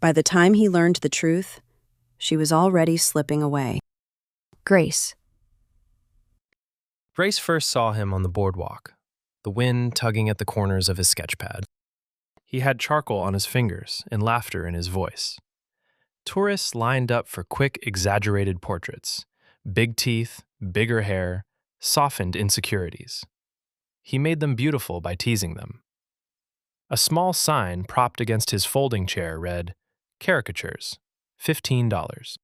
By the time he learned the truth, she was already slipping away. Grace. Grace first saw him on the boardwalk, the wind tugging at the corners of his sketchpad. He had charcoal on his fingers and laughter in his voice. Tourists lined up for quick, exaggerated portraits. Big teeth, bigger hair, softened insecurities. He made them beautiful by teasing them. A small sign propped against his folding chair read, "Caricatures, $15."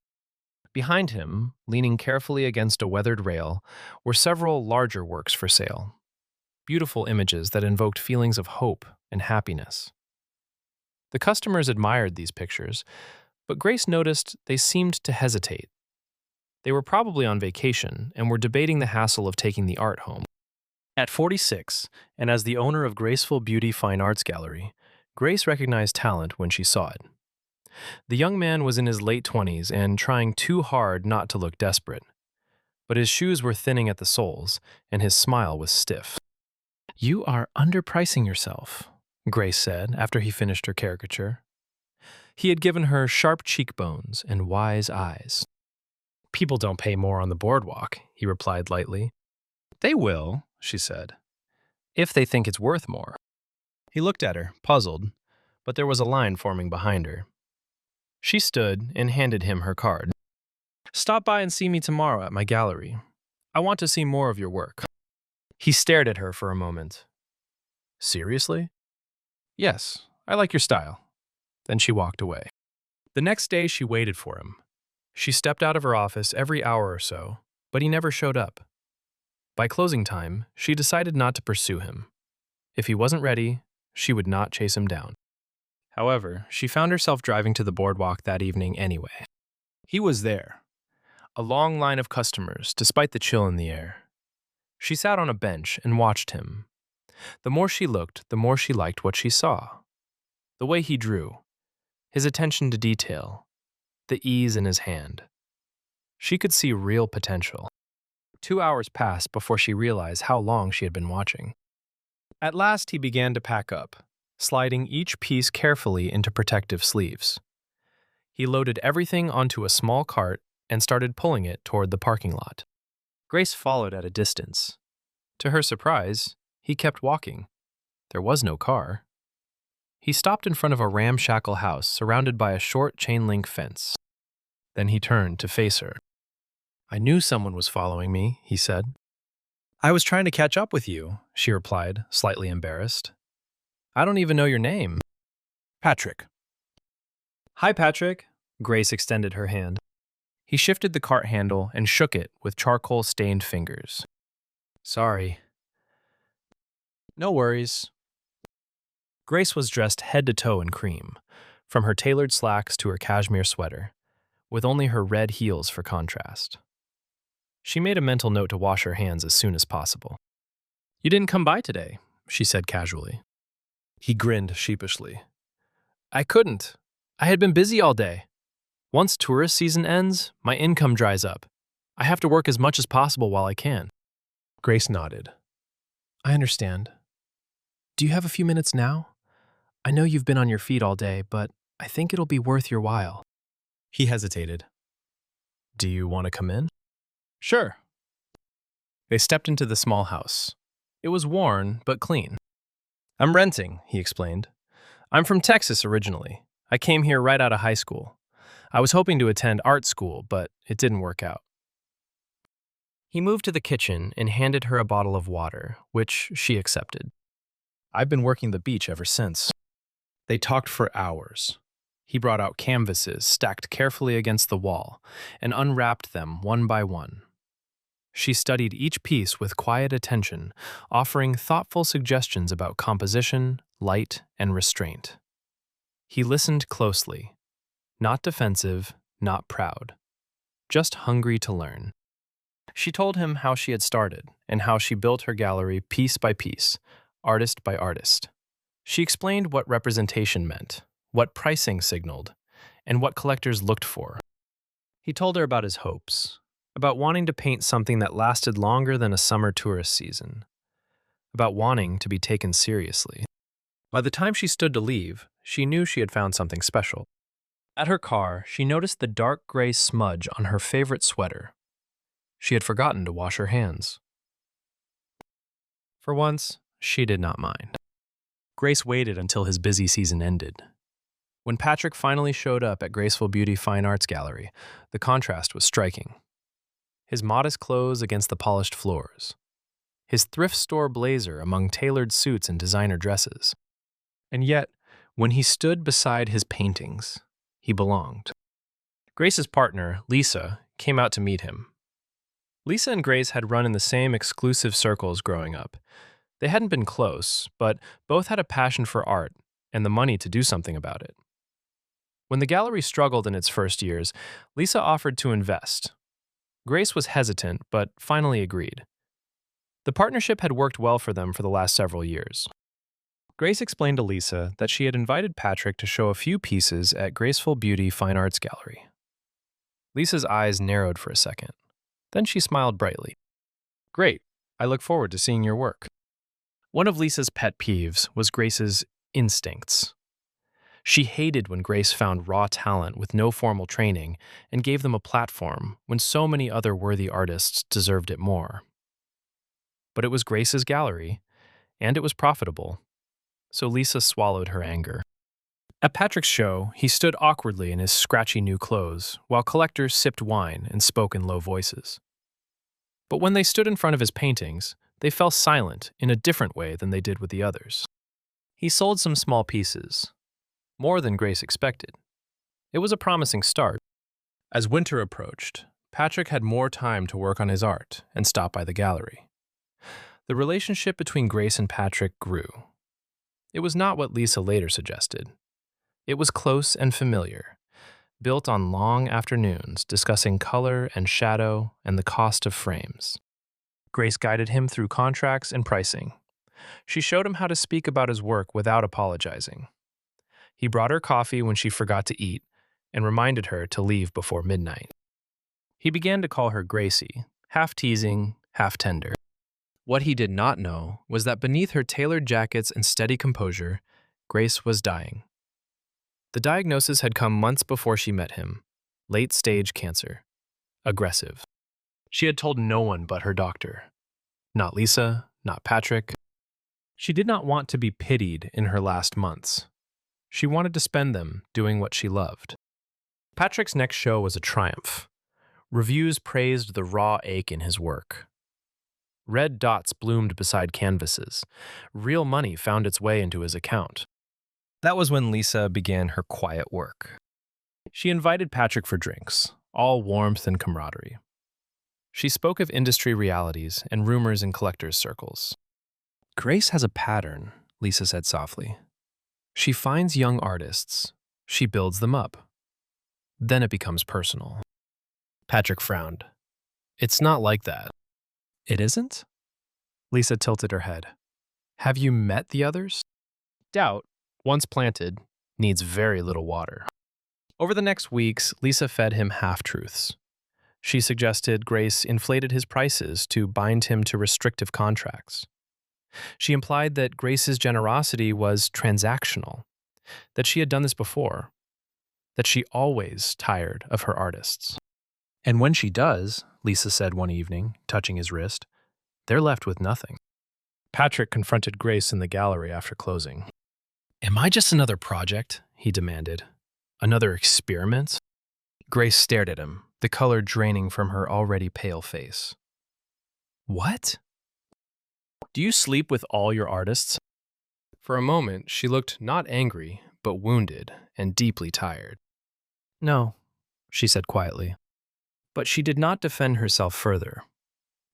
Behind him, leaning carefully against a weathered rail, were several larger works for sale. Beautiful images that invoked feelings of hope and happiness. The customers admired these pictures, but Grace noticed they seemed to hesitate. They were probably on vacation and were debating the hassle of taking the art home. At 46, and as the owner of Graceful Beauty Fine Arts Gallery, Grace recognized talent when she saw it. The young man was in his late 20s and trying too hard not to look desperate. But his shoes were thinning at the soles, and his smile was stiff. "You are underpricing yourself," Grace said after he finished her caricature. He had given her sharp cheekbones and wise eyes. "People don't pay more on the boardwalk," he replied lightly. "They will," she said, "if they think it's worth more." He looked at her, puzzled, but there was a line forming behind her. She stood and handed him her card. "Stop by and see me tomorrow at my gallery. I want to see more of your work." He stared at her for a moment. "Seriously?" "Yes, I like your style." Then she walked away. The next day she waited for him. She stepped out of her office every hour or so, but he never showed up. By closing time, she decided not to pursue him. If he wasn't ready, she would not chase him down. However, she found herself driving to the boardwalk that evening anyway. He was there. A long line of customers, despite the chill in the air. She sat on a bench and watched him. The more she looked, the more she liked what she saw. The way he drew, his attention to detail, the ease in his hand. She could see real potential. 2 hours passed before she realized how long she had been watching. At last he began to pack up, sliding each piece carefully into protective sleeves. He loaded everything onto a small cart and started pulling it toward the parking lot. Grace followed at a distance. To her surprise, he kept walking. There was no car. He stopped in front of a ramshackle house surrounded by a short chain-link fence. Then he turned to face her. "I knew someone was following me," he said. "I was trying to catch up with you," she replied, slightly embarrassed. "I don't even know your name." "Patrick." "Hi, Patrick." Grace extended her hand. He shifted the cart handle and shook it with charcoal-stained fingers. "Sorry." "No worries." Grace was dressed head to toe in cream, from her tailored slacks to her cashmere sweater, with only her red heels for contrast. She made a mental note to wash her hands as soon as possible. "You didn't come by today," she said casually. He grinned sheepishly. "I couldn't. I had been busy all day. Once tourist season ends, my income dries up. I have to work as much as possible while I can." Grace nodded. "I understand. Do you have a few minutes now? I know you've been on your feet all day, but I think it'll be worth your while." He hesitated. "Do you want to come in?" "Sure." They stepped into the small house. It was worn, but clean. "I'm renting," he explained. "I'm from Texas originally. I came here right out of high school. I was hoping to attend art school, but it didn't work out." He moved to the kitchen and handed her a bottle of water, which she accepted. "I've been working the beach ever since." They talked for hours. He brought out canvases stacked carefully against the wall and unwrapped them one by one. She studied each piece with quiet attention, offering thoughtful suggestions about composition, light, and restraint. He listened closely, not defensive, not proud, just hungry to learn. She told him how she had started and how she built her gallery piece by piece, artist by artist. She explained what representation meant, what pricing signaled, and what collectors looked for. He told her about his hopes, about wanting to paint something that lasted longer than a summer tourist season, about wanting to be taken seriously. By the time she stood to leave, she knew she had found something special. At her car, she noticed the dark gray smudge on her favorite sweater. She had forgotten to wash her hands. For once, she did not mind. Grace waited until his busy season ended. When Patrick finally showed up at Graceful Beauty Fine Arts Gallery, the contrast was striking. His modest clothes against the polished floors. His thrift store blazer among tailored suits and designer dresses. And yet, when he stood beside his paintings, he belonged. Grace's partner, Lisa, came out to meet him. Lisa and Grace had run in the same exclusive circles growing up. They hadn't been close, but both had a passion for art and the money to do something about it. When the gallery struggled in its first years, Lisa offered to invest. Grace was hesitant, but finally agreed. The partnership had worked well for them for the last several years. Grace explained to Lisa that she had invited Patrick to show a few pieces at Graceful Beauty Fine Arts Gallery. Lisa's eyes narrowed for a second. Then she smiled brightly. "Great, I look forward to seeing your work." One of Lisa's pet peeves was Grace's instincts. She hated when Grace found raw talent with no formal training and gave them a platform when so many other worthy artists deserved it more. But it was Grace's gallery, and it was profitable, so Lisa swallowed her anger. At Patrick's show, he stood awkwardly in his scratchy new clothes while collectors sipped wine and spoke in low voices. But when they stood in front of his paintings, they fell silent in a different way than they did with the others. He sold some small pieces, more than Grace expected. It was a promising start. As winter approached, Patrick had more time to work on his art and stop by the gallery. The relationship between Grace and Patrick grew. It was not what Lisa later suggested. It was close and familiar, built on long afternoons discussing color and shadow and the cost of frames. Grace guided him through contracts and pricing. She showed him how to speak about his work without apologizing. He brought her coffee when she forgot to eat and reminded her to leave before midnight. He began to call her Gracie, half teasing, half tender. What he did not know was that beneath her tailored jackets and steady composure, Grace was dying. The diagnosis had come months before she met him. Late-stage cancer. Aggressive. She had told no one but her doctor. Not Lisa, not Patrick. She did not want to be pitied in her last months. She wanted to spend them doing what she loved. Patrick's next show was a triumph. Reviews praised the raw ache in his work. Red dots bloomed beside canvases. Real money found its way into his account. That was when Lisa began her quiet work. She invited Patrick for drinks, all warmth and camaraderie. She spoke of industry realities and rumors in collectors' circles. "Grace has a pattern," Lisa said softly. "She finds young artists. She builds them up. Then it becomes personal." Patrick frowned. "It's not like that." "It isn't?" Lisa tilted her head. "Have you met the others?" Doubt, once planted, needs very little water. Over the next weeks, Lisa fed him half-truths. She suggested Grace inflated his prices to bind him to restrictive contracts. She implied that Grace's generosity was transactional, that she had done this before, that she always tired of her artists. "And when she does," Lisa said one evening, touching his wrist, "they're left with nothing." Patrick confronted Grace in the gallery after closing. "Am I just another project?" he demanded. "Another experiment?" Grace stared at him, the color draining from her already pale face. "What? Do you sleep with all your artists?" For a moment, she looked not angry, but wounded and deeply tired. "No," she said quietly. But she did not defend herself further.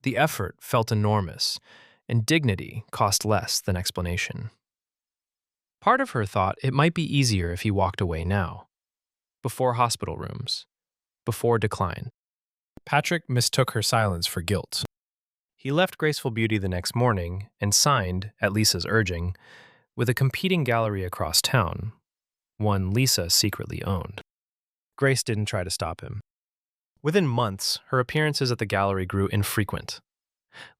The effort felt enormous, and dignity cost less than explanation. Part of her thought it might be easier if he walked away now, before hospital rooms, before decline. Patrick mistook her silence for guilt. He left Graceful Beauty the next morning and signed, at Lisa's urging, with a competing gallery across town, one Lisa secretly owned. Grace didn't try to stop him. Within months, her appearances at the gallery grew infrequent.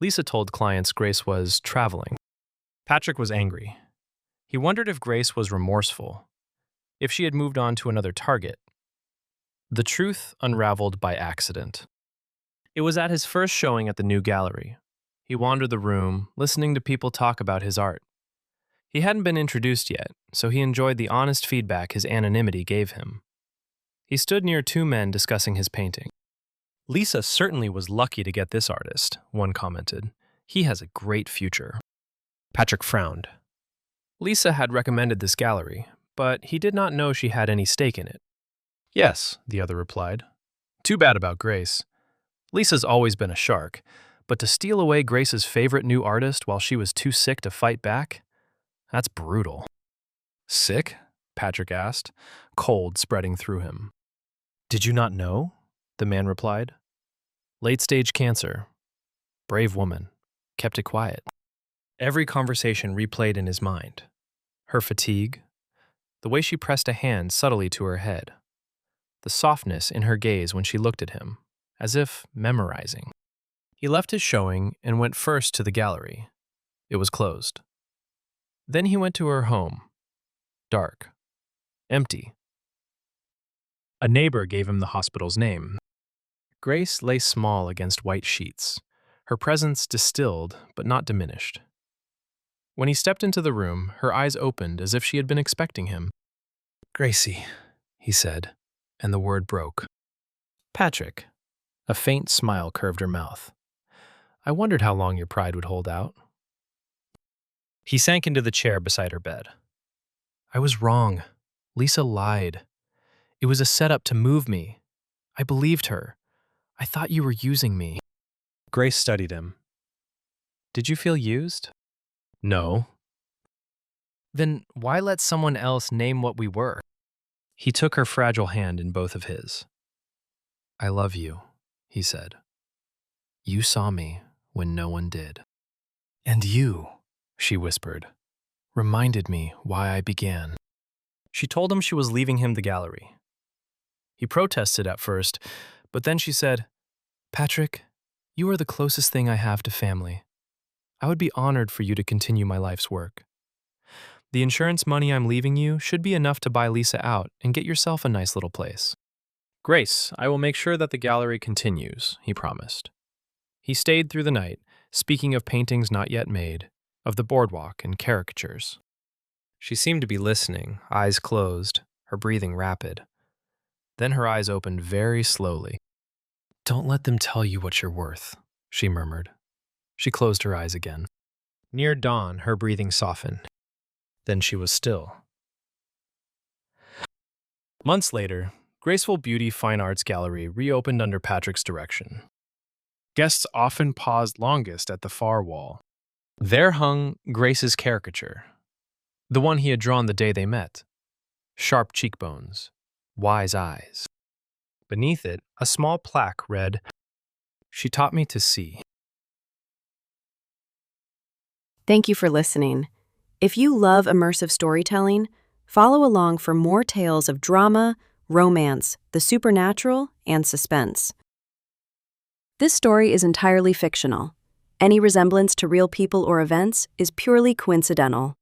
Lisa told clients Grace was traveling. Patrick was angry. He wondered if Grace was remorseful, if she had moved on to another target, The Truth Unraveled by Accident. It was at his first showing at the new gallery. He wandered the room, listening to people talk about his art. He hadn't been introduced yet, so he enjoyed the honest feedback his anonymity gave him. He stood near two men discussing his painting. "Lisa certainly was lucky to get this artist," one commented. "He has a great future." Patrick frowned. Lisa had recommended this gallery, but he did not know she had any stake in it. "Yes," the other replied. "Too bad about Grace. Lisa's always been a shark, but to steal away Grace's favorite new artist while she was too sick to fight back? That's brutal." "Sick?" Patrick asked, cold spreading through him. "Did you not know?" the man replied. "Late-stage cancer. Brave woman. Kept it quiet." Every conversation replayed in his mind. Her fatigue, the way she pressed a hand subtly to her head, the softness in her gaze when she looked at him, as if memorizing. He left his showing and went first to the gallery. It was closed. Then he went to her home. Dark. Empty. A neighbor gave him the hospital's name. Grace lay small against white sheets, her presence distilled but not diminished. When he stepped into the room, her eyes opened as if she had been expecting him. "Gracie," he said, and the word broke. "Patrick." A faint smile curved her mouth. "I wondered how long your pride would hold out." He sank into the chair beside her bed. "I was wrong. Lisa lied. It was a setup to move me. I believed her. I thought you were using me." Grace studied him. "Did you feel used?" "No." "Then why let someone else name what we were?" He took her fragile hand in both of his. "I love you," he said. "You saw me when no one did." "And you," she whispered, "reminded me why I began." She told him she was leaving him the gallery. He protested at first, but then she said, "Patrick, you are the closest thing I have to family. I would be honored for you to continue my life's work. The insurance money I'm leaving you should be enough to buy Lisa out and get yourself a nice little place." "Grace, I will make sure that the gallery continues," he promised. He stayed through the night, speaking of paintings not yet made, of the boardwalk and caricatures. She seemed to be listening, eyes closed, her breathing rapid. Then her eyes opened very slowly. "Don't let them tell you what you're worth," she murmured. She closed her eyes again. Near dawn, her breathing softened. Then she was still. Months later, Graceful Beauty Fine Arts Gallery reopened under Patrick's direction. Guests often paused longest at the far wall. There hung Grace's caricature, the one he had drawn the day they met. Sharp cheekbones, wise eyes. Beneath it, a small plaque read, "She taught me to see." Thank you for listening. If you love immersive storytelling, follow along for more tales of drama, romance, the supernatural, and suspense. This story is entirely fictional. Any resemblance to real people or events is purely coincidental.